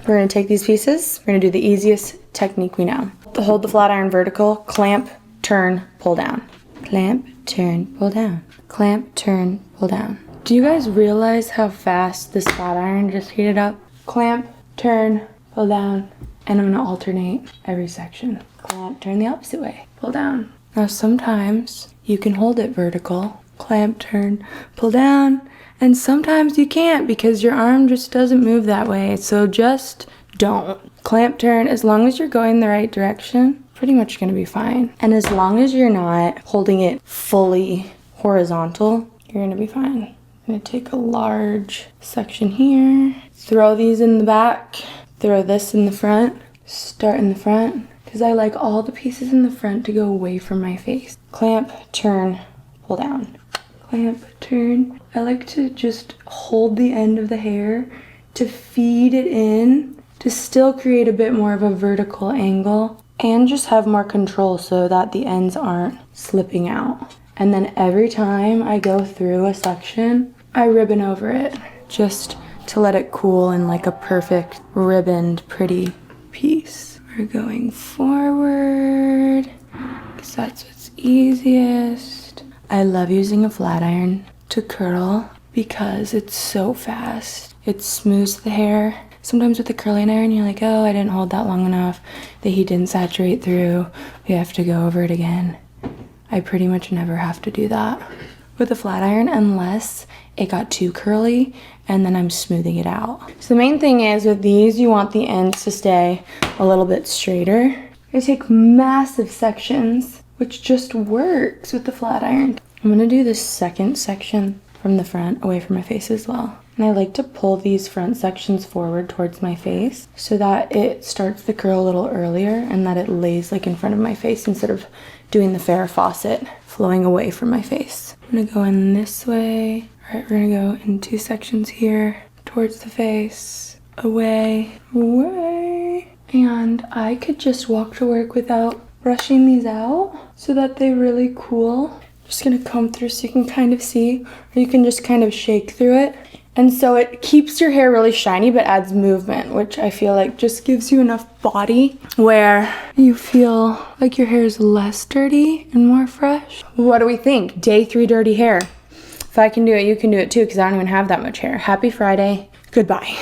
We're gonna take these pieces, we're gonna do the easiest technique we know. Hold the flat iron vertical, clamp, turn, pull down. Clamp, turn, pull down. Clamp, turn, pull down. Do you guys realize how fast this flat iron just heated up? Clamp, turn, pull down, and I'm gonna alternate every section. Clamp, turn the opposite way, pull down. Now sometimes you can hold it vertical, clamp, turn, pull down, and sometimes you can't because your arm just doesn't move that way, so just don't. Clamp, turn, as long as you're going the right direction, pretty much gonna be fine. And as long as you're not holding it fully horizontal, you're gonna be fine. I'm gonna take a large section here, throw these in the back, throw this in the front, start in the front, because I like all the pieces in the front to go away from my face. Clamp, turn, pull down. Clamp, turn. I like to just hold the end of the hair to feed it in, to still create a bit more of a vertical angle, and just have more control so that the ends aren't slipping out. And then every time I go through a section, I ribbon over it just to let it cool in like a perfect ribboned pretty piece. We're going forward because that's what's easiest. I love using a flat iron to curl because it's so fast. It smooths the hair. Sometimes with a curling iron, you're like, oh, I didn't hold that long enough. The heat didn't saturate through. We have to go over it again. I pretty much never have to do that with a flat iron unless it got too curly and then I'm smoothing it out. So the main thing is with these, you want the ends to stay a little bit straighter. I take massive sections, which just works with the flat iron. I'm gonna do this second section from the front away from my face as well. And I like to pull these front sections forward towards my face so that it starts the curl a little earlier and that it lays like in front of my face instead of doing the Farrah Fawcett flowing away from my face. I'm gonna go in this way. All right, we're gonna go in two sections here towards the face, away, away. And I could just walk to work without brushing these out so that they really cool. Just gonna comb through so you can kind of see, or you can just kind of shake through it. And so it keeps your hair really shiny but adds movement, which I feel like just gives you enough body where you feel like your hair is less dirty and more fresh. What do we think? Day 3 dirty hair. If I can do it, you can do it too, because I don't even have that much hair. Happy Friday. Goodbye.